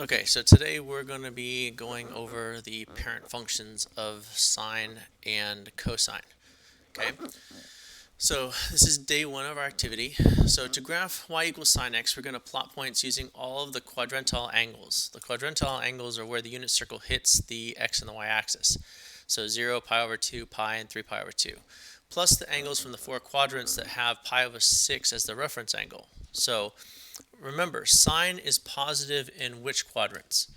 Okay, so today we're going to be going over the parent functions of sine and cosine. Okay, so this is day one of our activity. So to graph y equals sine x, we're going to plot points using all of the quadrantal angles. The quadrantal angles are where the unit circle hits the x and the y axis. So 0, pi over 2, pi, and 3 pi over 2. Plus the angles from the four quadrants that have pi over 6 as the reference angle. So remember, sine is positive in which quadrants?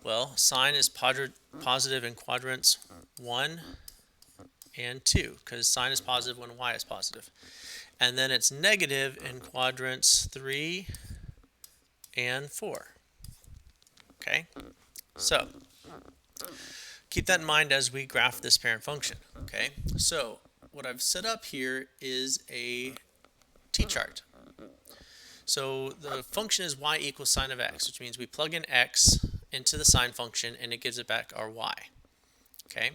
Well, sine is positive in quadrants 1 and 2, because sine is positive when y is positive. And then it's negative in quadrants 3 and 4. Okay? So, keep that in mind as we graph this parent function. Okay? So, what I've set up here is a t-chart. So the function is y equals sine of x, which means we plug in x into the sine function and it gives it back our y. Okay,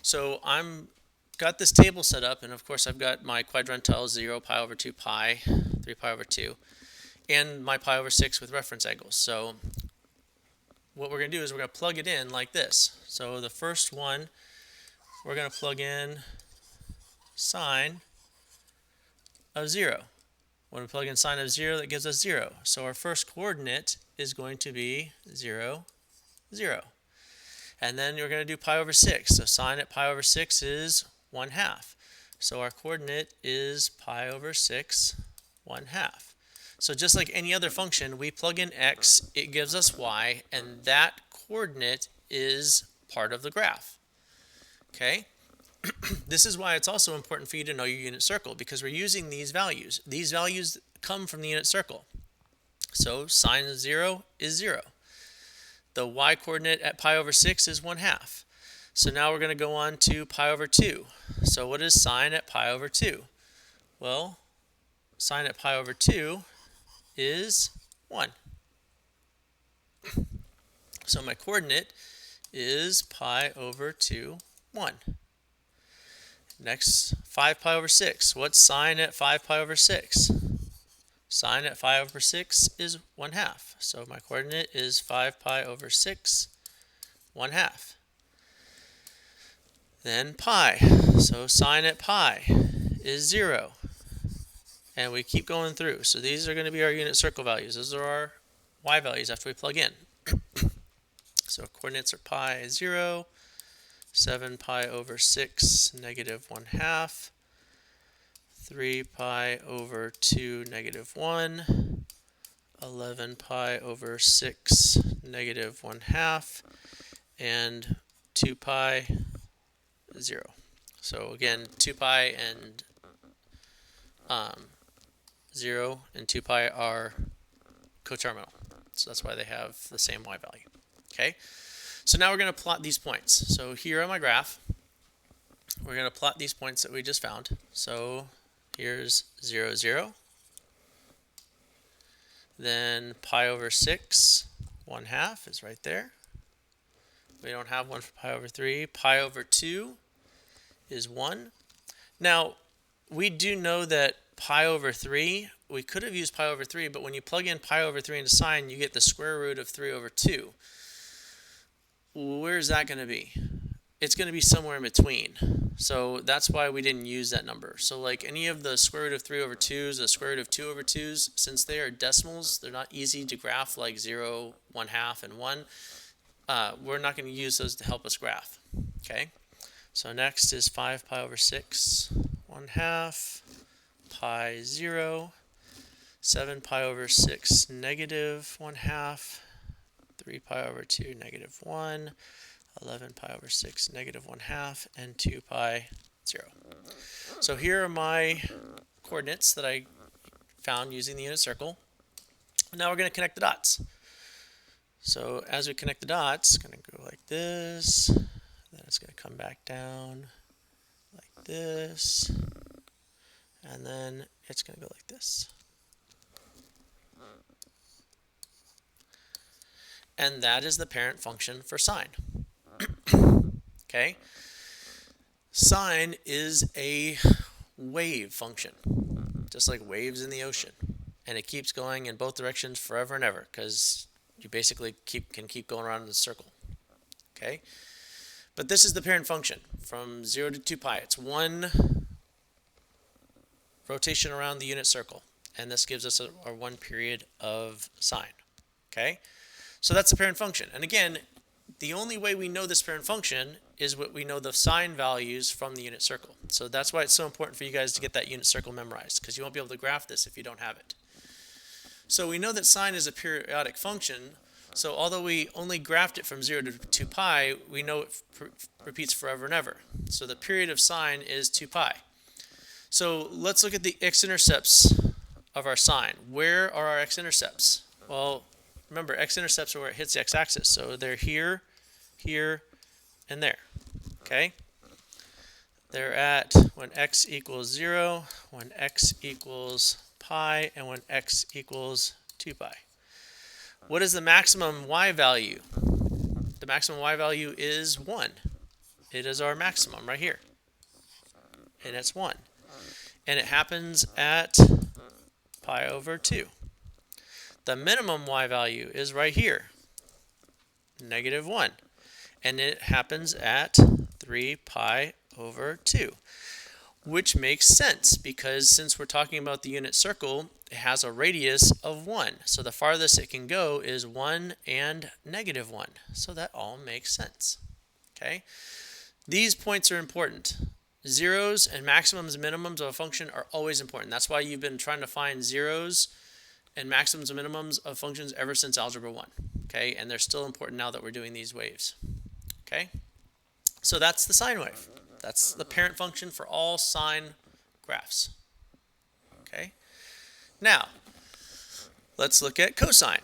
so I'm got this table set up, and of course I've got my quadrantal 0, pi over 2 pi, 3 pi over 2, and my pi over 6 with reference angles. So what we're going to do is we're going to plug it in like this. So the first one, we're going to plug in sine of 0. When we plug in sine of 0, that gives us 0. So our first coordinate is going to be 0, 0. And then we're going to do pi over 6. So sine at pi over 6 is 1/2. So our coordinate is pi over 6, 1/2. So just like any other function, we plug in x, it gives us y, and that coordinate is part of the graph. Okay? This is why it's also important for you to know your unit circle, because we're using these values. These values come from the unit circle. So sine of 0 is 0. The y coordinate at pi over 6 is 1/2. So now we're going to go on to pi over 2. So what is sine at pi over 2? Well, sine at pi over 2 is 1. So my coordinate is pi over 2, 1. Next, 5 pi over 6. What's sine at 5 pi over 6? Sine at 5 over 6 is 1/2. So my coordinate is 5 pi over 6, 1/2. Then pi. So sine at pi is 0. And we keep going through. So these are going to be our unit circle values. Those are our y values after we plug in. So coordinates are pi 0, 7 pi over 6, negative 1/2, 3 pi over 2, negative 1, 11 pi over 6, negative 1/2, and 2 pi, 0. So again, 2 pi and 0 and 2 pi are coterminal. So that's why they have the same y value. Okay? So now we're going to plot these points. So here on my graph, we're going to plot these points that we just found. So here's 0, 0. Then pi over 6, 1/2 is right there. We don't have one for pi over 3. Pi over 2 is 1. Now, we do know that pi over 3, we could have used pi over 3, but when you plug in pi over 3 into sine, you get the square root of 3 over 2. Where's that going to be? It's going to be somewhere in between. So that's why we didn't use that number. So like any of the square root of 3 over 2s, the square root of 2 over 2s, since they are decimals, they're not easy to graph like 0, 1/2, and 1. We're not going to use those to help us graph. Okay? So next is 5 pi over 6, 1/2, pi 0, 7 pi over 6, negative 1/2, 3 pi over 2, negative 1, 11 pi over 6, negative 1/2, and 2 pi, 0. So here are my coordinates that I found using the unit circle. Now we're going to connect the dots. So as we connect the dots, it's going to go like this, then it's going to come back down like this, and then it's going to go like this. And that is the parent function for sine. Okay? Sine is a wave function, just like waves in the ocean. And it keeps going in both directions forever and ever, because you basically can keep going around in the circle. Okay? But this is the parent function from 0 to 2 pi. It's one rotation around the unit circle. And this gives us our 1 period of sine. Okay? So that's the parent function. And again, the only way we know this parent function is what we know the sine values from the unit circle. So that's why it's so important for you guys to get that unit circle memorized, because you won't be able to graph this if you don't have it. So we know that sine is a periodic function. So although we only graphed it from 0 to 2 pi, we know it repeats forever and ever. So the period of sine is 2 pi. So let's look at the x-intercepts of our sine. Where are our x-intercepts? Well, remember, x-intercepts are where it hits the x-axis. So they're here, here, and there. Okay? They're at when x equals 0, when x equals pi, and when x equals 2 pi. What is the maximum y value? The maximum y value is 1. It is our maximum right here. And it's 1. And it happens at pi over 2. The minimum y value is right here, negative 1. And it happens at 3 pi over 2. Which makes sense, because since we're talking about the unit circle, it has a radius of 1. So the farthest it can go is 1 and negative 1. So that all makes sense. Okay? These points are important. Zeros and maximums and minimums of a function are always important. That's why you've been trying to find zeros and maximums and minimums of functions ever since Algebra 1. Okay? And they're still important now that we're doing these waves. Okay? So that's the sine wave. That's the parent function for all sine graphs. Okay? Now, let's look at cosine.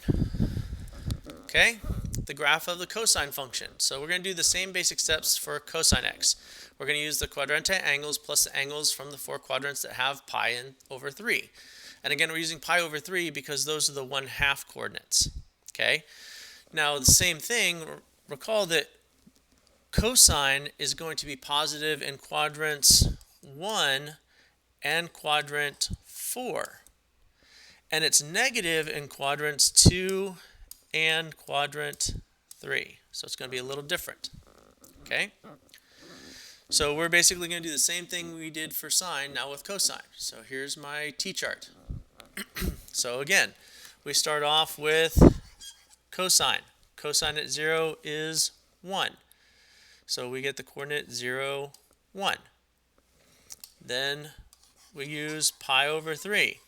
Okay? The graph of the cosine function. So we're going to do the same basic steps for cosine x. We're going to use the quadranti angles plus the angles from the 4 quadrants that have pi in over 3. And again, we're using pi over 3 because those are the 1/2 coordinates. Okay? Now, the same thing, recall that cosine is going to be positive in quadrants 1 and quadrant 4. And it's negative in quadrants 2 and quadrant 3. So it's going to be a little different. Okay? So we're basically going to do the same thing we did for sine now with cosine. So here's my t-chart. So again, we start off with cosine. Cosine at 0 is 1. So we get the coordinate 0, 1. Then we use pi over 3.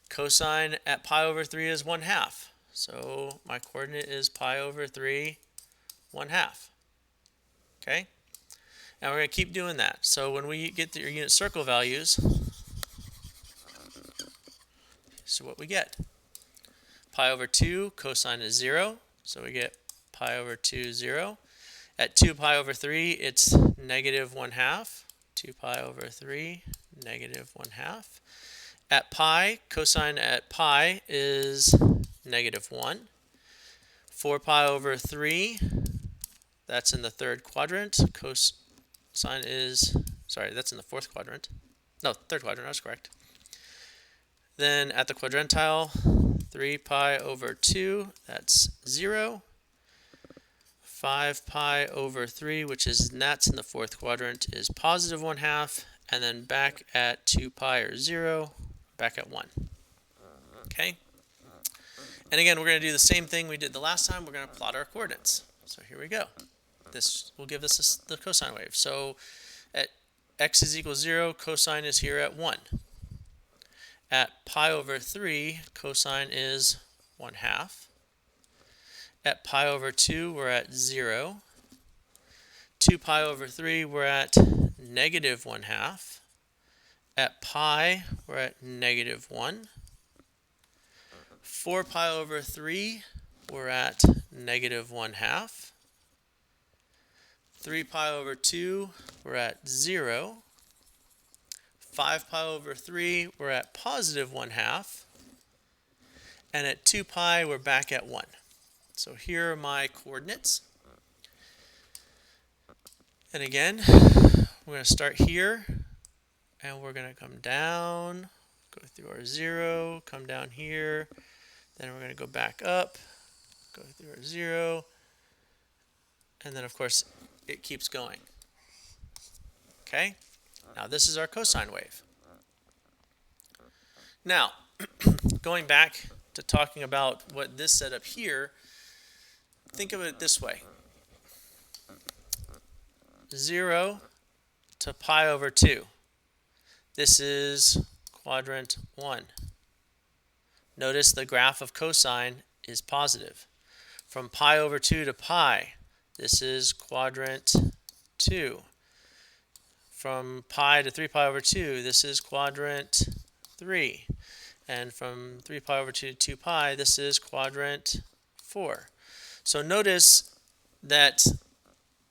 Cosine at pi over 3 is 1/2. So my coordinate is pi over 3, 1/2. Okay? And we're going to keep doing that. So when we get to your unit circle values, so what we get. Pi over 2, cosine is 0. So we get pi over 2, 0. At 2 pi over 3, it's negative 1/2. 2 pi over 3, negative 1/2. At pi, cosine at pi is negative 1. 4 pi over 3, that's in the 3rd quadrant. Cosine is, sorry, that's in the 4th quadrant. No, 3rd quadrant, I was correct. Then at the quadrantile, 3 pi over 2, that's 0. 5 pi over 3, that's in the 4th quadrant, is positive 1/2. And then back at 2 pi or 0, back at 1. Okay? And again, we're going to do the same thing we did the last time. We're going to plot our coordinates. So here we go. This will give us the cosine wave. So at x is equal 0, cosine is here at 1. At pi over 3, cosine is 1/2. At pi over 2, we're at 0. 2 pi over 3, we're at negative 1/2. At pi, we're at negative 1. 4 pi over 3, we're at negative 1/2. 3 pi over 2, we're at 0. 5 pi over 3, we're at positive 1/2. And at 2 pi, we're back at 1. So here are my coordinates. And again, we're going to start here, and we're going to come down, go through our 0, come down here, then we're going to go back up, go through 0, and then of course it keeps going. Okay? Now this is our cosine wave. Now, going back to talking about what this setup here, think of it this way. 0 to pi over 2. This is quadrant 1. Notice the graph of cosine is positive. From pi over 2 to pi, this is quadrant 2. From pi to 3 pi over 2, this is quadrant 3. And from 3 pi over 2 to 2 pi, this is quadrant 4. So notice that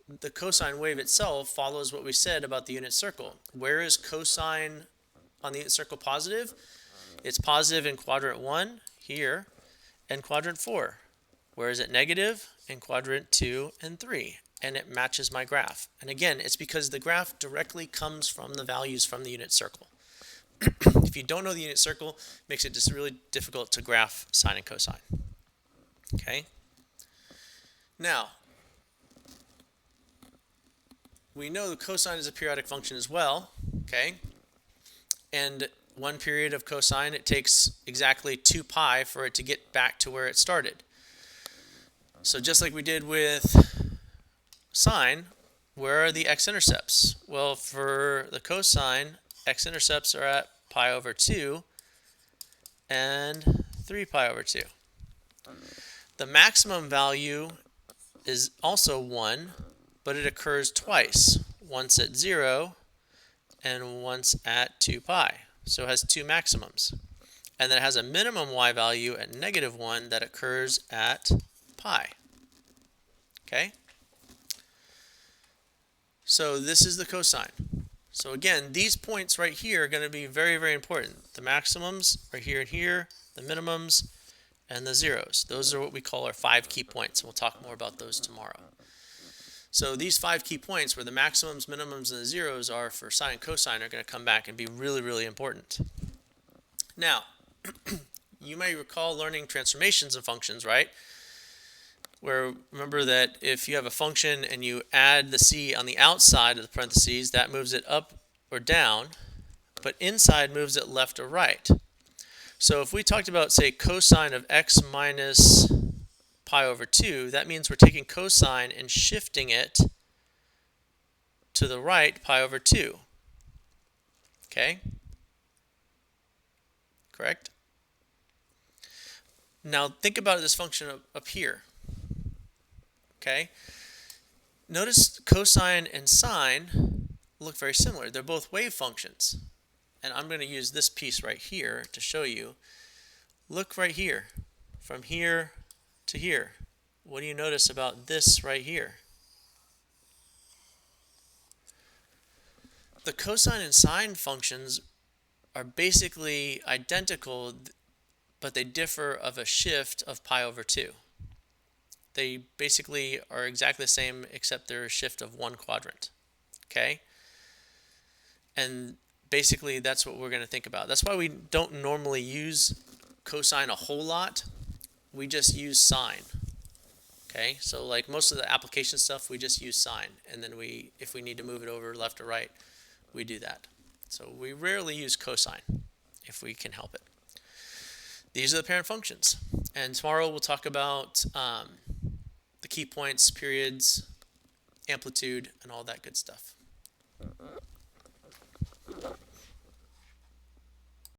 the cosine wave itself follows what we said about the unit circle. Where is cosine on the unit circle positive? It's positive in quadrant 1 here and quadrant 4. Where is it negative? In quadrant 2 and 3. And it matches my graph. And again, it's because the graph directly comes from the values from the unit circle. If you don't know the unit circle, it makes it just really difficult to graph sine and cosine. Okay? Now, we know the cosine is a periodic function as well. Okay? And one period of cosine, it takes exactly 2 pi for it to get back to where it started. So just like we did with sine, where are the x-intercepts? Well, for the cosine, x-intercepts are at pi over 2 and 3 pi over 2. The maximum value is also 1, but it occurs twice, once at 0 and once at 2 pi. So it has 2 maximums. And then it has a minimum y value at -1 that occurs at pi. Okay? So this is the cosine. So again, these points right here are going to be very, very important. The maximums are here and here, the minimums, and the zeros. Those are what we call our 5 key points. We'll talk more about those tomorrow. So these 5 key points where the maximums, minimums, and the zeros are for sine and cosine are going to come back and be really, really important. Now, you may recall learning transformations of functions, right? Where remember that if you have a function and you add the c on the outside of the parentheses, that moves it up or down, but inside moves it left or right. So if we talked about, say, cosine of x minus pi over 2, that means we're taking cosine and shifting it to the right pi over 2. Okay? Correct? Now think about this function up here. Okay? Notice cosine and sine look very similar. They're both wave functions. And I'm going to use this piece right here to show you. Look right here. From here to here. What do you notice about this right here? The cosine and sine functions are basically identical, but they differ of a shift of pi over 2. They basically are exactly the same except they're a shift of 1 quadrant. Okay? And basically that's what we're going to think about. That's why we don't normally use cosine a whole lot. We just use sine. Okay? So like most of the application stuff, we just use sine. And then if we need to move it over left or right, we do that. So we rarely use cosine if we can help it. These are the parent functions. And tomorrow we'll talk about the key points, periods, amplitude, and all that good stuff.